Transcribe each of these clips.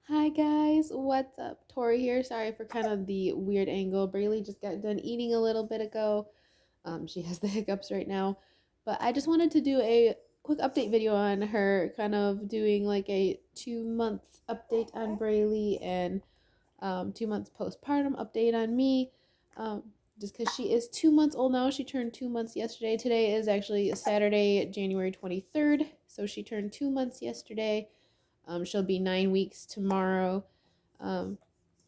Hi guys, what's up? Tori here. Sorry for kind of the weird angle. Braylee just got done eating a little bit ago. She has the hiccups right now, but I just wanted to do a quick update video on her, kind of doing like a 2 month update on Braylee and 2 months postpartum update on me. Um, just because she is 2 months old now. She turned 2 months yesterday. Today is actually Saturday, January 23rd. So she turned 2 months yesterday. She'll be 9 weeks tomorrow. Um,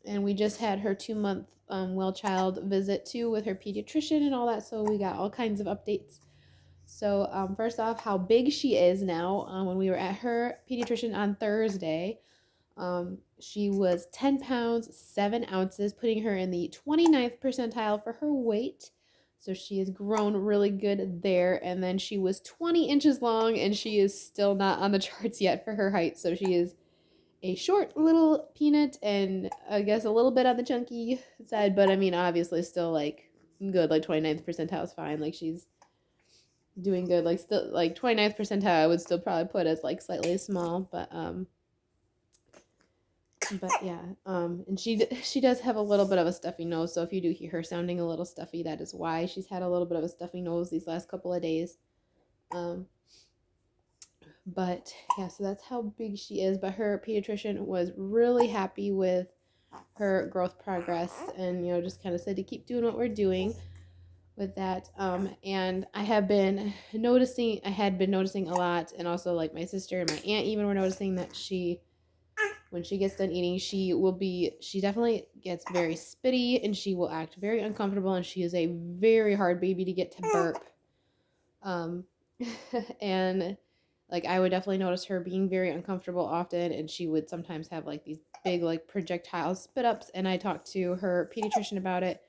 and we just had her 2 month well child visit too with her pediatrician and all that. So we got all kinds of updates. So, first off, how big she is now. When we were at her pediatrician on Thursday, she was 10 pounds, 7 ounces, putting her in the 29th percentile for her weight. So she has grown really good there. And then she was 20 inches long, and she is still not on the charts yet for her height. So she is a short little peanut, and I guess a little bit on the chunky side, but I mean, obviously, still like good. Like 29th percentile is fine. Like she's doing good. Like still like 29th percentile, I would still probably put as like slightly small, but yeah, and she does have a little bit of a stuffy nose, so if you do hear her sounding a little stuffy, that is why. She's had a little bit of a stuffy nose these last couple of days. Um, but yeah, so that's how big she is. But her pediatrician was really happy with her growth progress, and just kind of said to keep doing what we're doing with that. And I had been noticing a lot, and also like my sister and my aunt even were noticing that when she gets done eating, she definitely gets very spitty, and she will act very uncomfortable, and she is a very hard baby to get to burp. Um, and like I would definitely notice her being very uncomfortable often, and she would sometimes have like these big like projectile spit ups. And I talked to her pediatrician about it,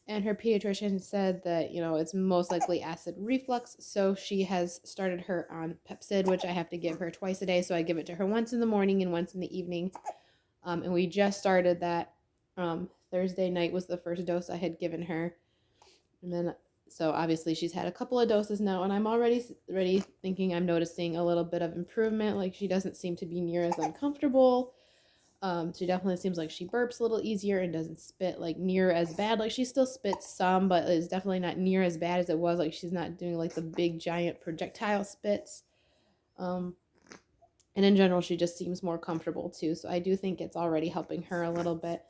and her pediatrician said that it's most likely acid reflux. So she has started her on Pepsid, which I have to give her twice a day. So I give it to her once in the morning and once in the evening. And we just started that. Thursday night was the first dose I had given her, and then so obviously she's had a couple of doses now, and I'm already thinking I'm noticing a little bit of improvement. Like she doesn't seem to be near as uncomfortable. She definitely seems like she burps a little easier and doesn't spit like near as bad. Like she still spits some, but it's definitely not near as bad as it was. Like she's not doing like the big giant projectile spits. Um, and in general, she just seems more comfortable too. So I do think it's already helping her a little bit.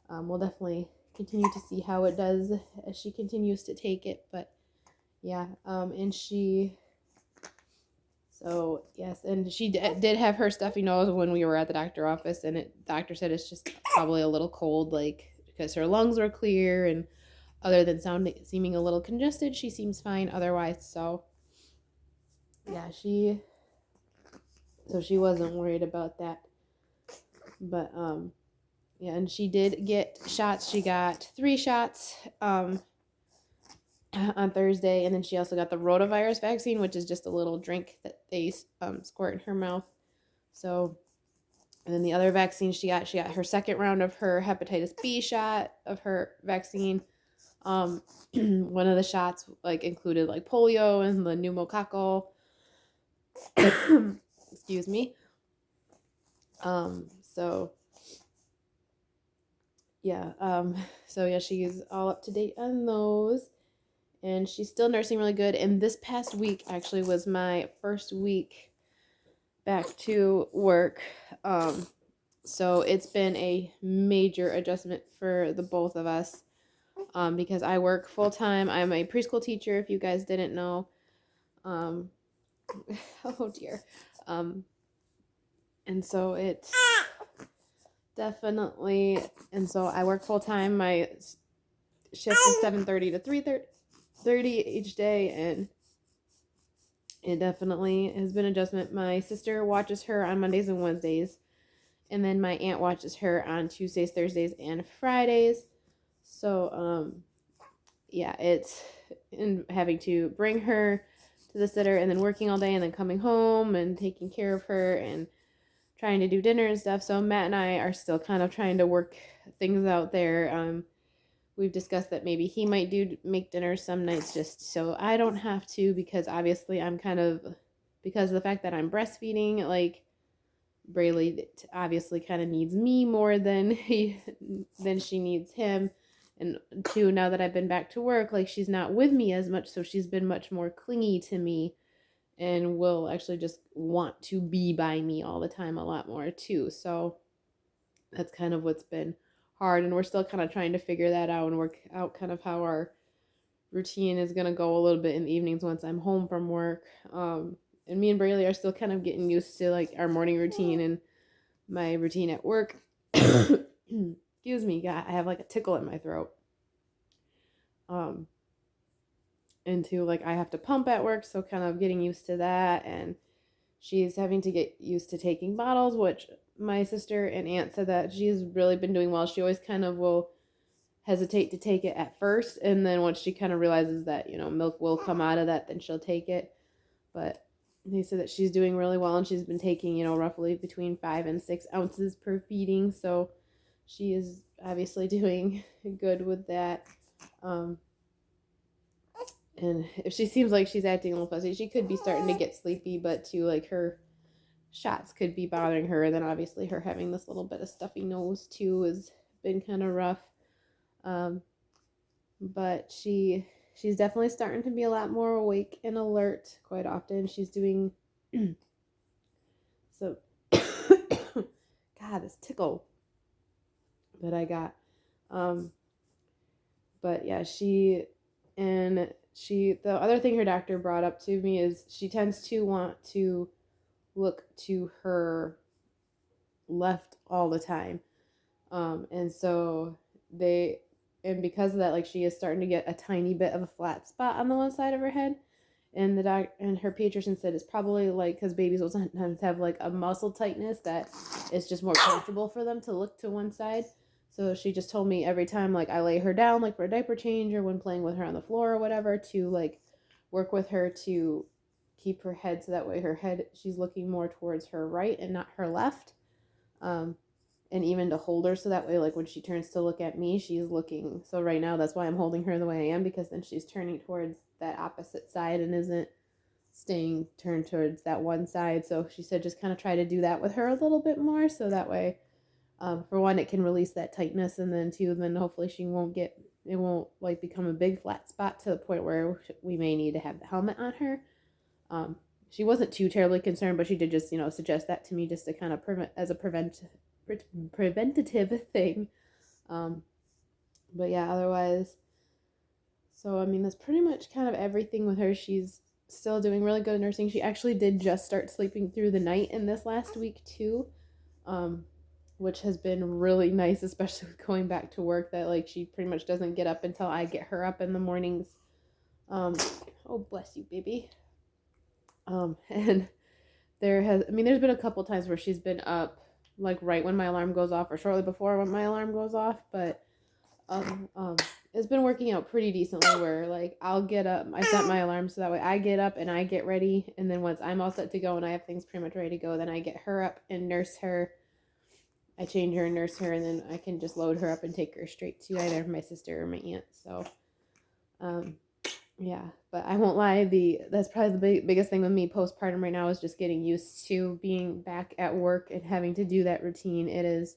We'll definitely continue to see how it does as she continues to take it. But yeah, so yes, and she did have her stuffy nose when we were at the doctor office, and doctor said it's just probably a little cold, like because her lungs were clear, and other than seeming a little congested, she seems fine otherwise. So yeah, she wasn't worried about that. But yeah, and she did get shots. She got 3 shots on Thursday, and then she also got the rotavirus vaccine, which is just a little drink that they squirt in her mouth. So, and then the other vaccine she got her second round of her hepatitis B shot of her vaccine. One of the shots like included like polio and the pneumococcal. Excuse me. So yeah, so yeah, she's all up to date on those, and she's still nursing really good. And this past week actually was my first week back to work. So it's been a major adjustment for the both of us, because I work full time. I'm a preschool teacher, if you guys didn't know. Um, oh dear. Um, and so it's definitely, and so I work full time. My shift is 7:30 to 3:30 each day, and it definitely has been an adjustment. My sister watches her on Mondays and Wednesdays, and then my aunt watches her on Tuesdays, Thursdays, and Fridays. So yeah, it's in having to bring her to the sitter, and then working all day, and then coming home and taking care of her and trying to do dinner and stuff. So Matt and I are still kind of trying to work things out there. We've discussed that maybe he might make dinner some nights just so I don't have to, because obviously I'm kind of, because of the fact that I'm breastfeeding, like Braylee obviously kind of needs me more than she needs him. And two, now that I've been back to work, like she's not with me as much, so she's been much more clingy to me and will actually just want to be by me all the time a lot more too. So that's kind of what's been hard, and we're still kind of trying to figure that out and work out kind of how our routine is going to go a little bit in the evenings once I'm home from work. And me and Braylee are still kind of getting used to like our morning routine and my routine at work. Excuse me, God, I have like a tickle in my throat. Into like I have to pump at work, so kind of getting used to that, and she's having to get used to taking bottles, which my sister and aunt said that she's really been doing well. She always kind of will hesitate to take it at first, and then once she kind of realizes that, you know, milk will come out of that, then she'll take it. But they said that she's doing really well, and she's been taking, you know, roughly between 5 and 6 ounces per feeding, so she is obviously doing good with that. And if she seems like she's acting a little fussy, she could be starting to get sleepy, but too, like her shots could be bothering her. And then obviously her having this little bit of stuffy nose too has been kind of rough. But she's definitely starting to be a lot more awake and alert quite often. She's doing so. God, this tickle that I got. But yeah, the other thing her doctor brought up to me is she tends to want to look to her left all the time. And so because of that, like she is starting to get a tiny bit of a flat spot on the one side of her head. And her pediatrician said it's probably like because babies will sometimes have like a muscle tightness that it's just more comfortable for them to look to one side. So she just told me every time like I lay her down like for a diaper change or when playing with her on the floor or whatever to like work with her to keep her head so that way she's looking more towards her right and not her left. And even to hold her so that way like when she turns to look at me, she's looking. So right now that's why I'm holding her the way I am, because then she's turning towards that opposite side and isn't staying turned towards that one side. So she said just kind of try to do that with her a little bit more so that way for one, it can release that tightness, and then two, then hopefully it won't like become a big flat spot to the point where we may need to have the helmet on her. She wasn't too terribly concerned, but she did just, you know, suggest that to me just to kind of preventative thing. But yeah, otherwise, so I mean, that's pretty much kind of everything with her. She's still doing really good at nursing. She actually did just start sleeping through the night in this last week too. Which has been really nice, especially with going back to work, that like she pretty much doesn't get up until I get her up in the mornings. Oh bless you, baby. And there's been a couple times where she's been up like right when my alarm goes off or shortly before when my alarm goes off, but it's been working out pretty decently where like I'll get up, I set my alarm so that way I get up and I get ready, and then once I'm all set to go and I have things pretty much ready to go, then I get her up and nurse her. I change her and nurse her, and then I can just load her up and take her straight to either my sister or my aunt. So, yeah, but I won't lie. That's probably the biggest thing with me postpartum right now is just getting used to being back at work and having to do that routine. It is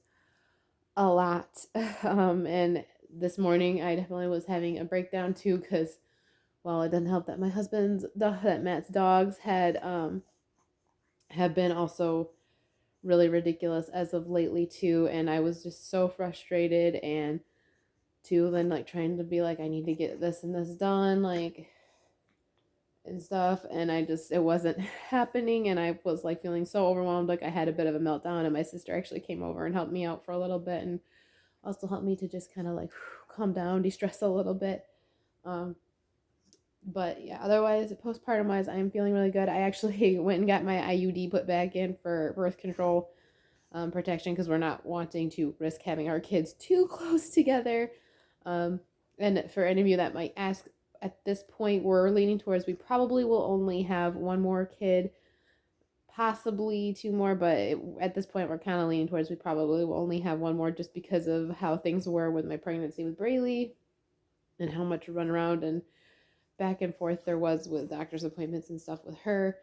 a lot. And this morning I definitely was having a breakdown too, because, well, it doesn't help that my that Matt's dogs have been also really ridiculous as of lately too, and I was just so frustrated, and too then like trying to be like I need to get this and this done like and stuff, and it wasn't happening, and I was like feeling so overwhelmed, like I had a bit of a meltdown, and my sister actually came over and helped me out for a little bit and also helped me to just kind of like calm down, de-stress a little bit. But yeah, otherwise, postpartum wise, I'm feeling really good. I actually went and got my IUD put back in for birth control protection, because we're not wanting to risk having our kids too close together. And for any of you that might ask, at this point, we're leaning towards we probably will only have one more kid, possibly two more, but at this point, we're kind of leaning towards we probably will only have one more, just because of how things were with my pregnancy with Braylee and how much run around and back and forth there was with doctor's appointments and stuff with her.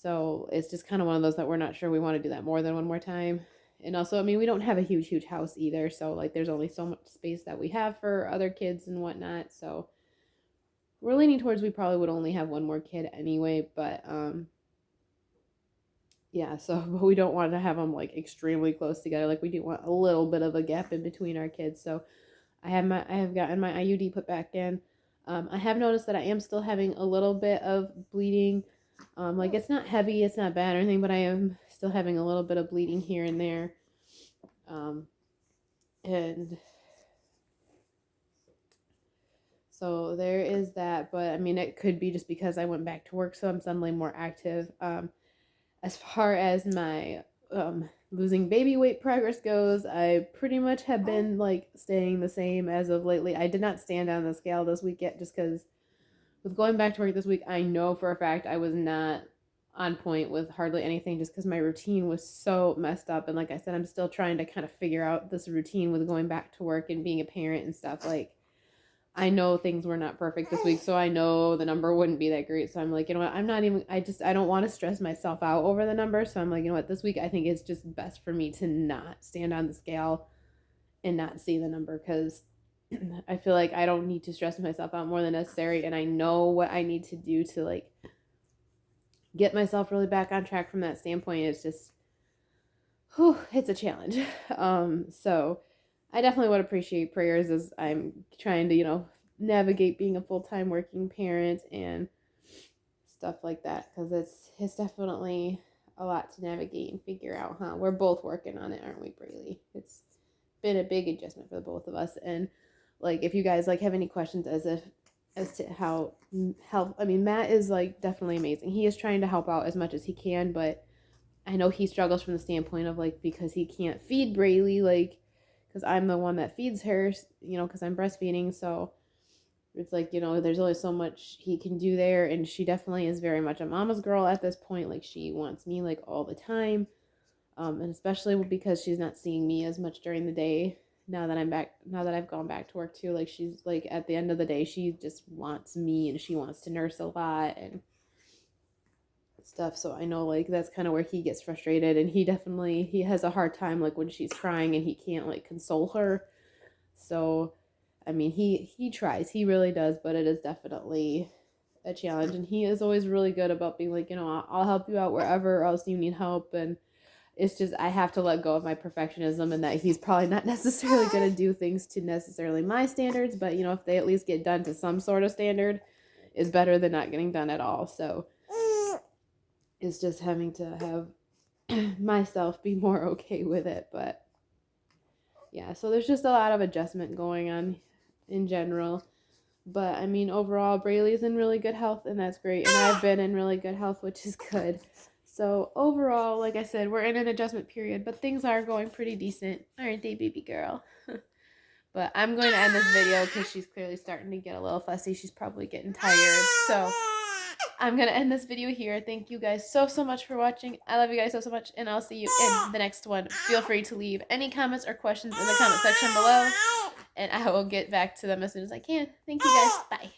So it's just kind of one of those that we're not sure we want to do that more than one more time. And also, I mean, we don't have a huge house either. So, like, there's only so much space that we have for other kids and whatnot. So, we're leaning towards we probably would only have one more kid anyway. But, yeah, so, but we don't want to have them, like, extremely close together. Like, we do want a little bit of a gap in between our kids. So, I have gotten my IUD put back in. I have noticed that I am still having a little bit of bleeding. Like, it's not heavy, it's not bad or anything, but I am still having a little bit of bleeding here and there. And so there is that, but I mean, it could be just because I went back to work, so I'm suddenly more active. As far as my losing baby weight progress goes, I pretty much have been like staying the same as of lately. I did not stand on the scale this week yet, just because with going back to work this week, I know for a fact I was not on point with hardly anything, just because my routine was so messed up. And like I said, I'm still trying to kind of figure out this routine with going back to work and being a parent and stuff. Like, I know things were not perfect this week, so I know the number wouldn't be that great. So I'm like, you know what, I don't want to stress myself out over the number. So I'm like, you know what, this week I think it's just best for me to not stand on the scale and not see the number, because I feel like I don't need to stress myself out more than necessary. And I know what I need to do to like get myself really back on track from that standpoint. It's just, it's a challenge. So I definitely would appreciate prayers as I'm trying to, navigate being a full-time working parent and stuff like that, because it's definitely a lot to navigate and figure out, huh? We're both working on it, aren't we, Braylee? It's been a big adjustment for the both of us. And like, if you guys like have any questions as to how help, I mean, Matt is like definitely amazing. He is trying to help out as much as he can, but I know he struggles from the standpoint of like, because he can't feed Braylee, like, because I'm the one that feeds her, because I'm breastfeeding. So it's like, there's only so much he can do there. And she definitely is very much a mama's girl at this point. Like, she wants me like all the time. And especially because she's not seeing me as much during the day now that I've gone back to work too. Like, she's like, at the end of the day, she just wants me and she wants to nurse a lot and stuff. So I know like that's kind of where he gets frustrated, and he has a hard time like when she's crying and he can't like console her. So I mean, he tries, he really does, but it is definitely a challenge. And he is always really good about being like, I'll help you out wherever else you need help. And it's just, I have to let go of my perfectionism, and that he's probably not necessarily going to do things to necessarily my standards, but if they at least get done to some sort of standard, is better than not getting done at all. So it's just having to have myself be more okay with it. But yeah, so there's just a lot of adjustment going on in general. But I mean, overall, Braylee's in really good health, and that's great. And I've been in really good health, which is good. So overall, like I said, we're in an adjustment period, but things are going pretty decent, aren't they, baby girl? But I'm going to end this video because she's clearly starting to get a little fussy. She's probably getting tired. So I'm going to end this video here. Thank you guys so much for watching. I love you guys so much, and I'll see you in the next one. Feel free to leave any comments or questions in the comment section below, and I will get back to them as soon as I can. Thank you guys. Bye.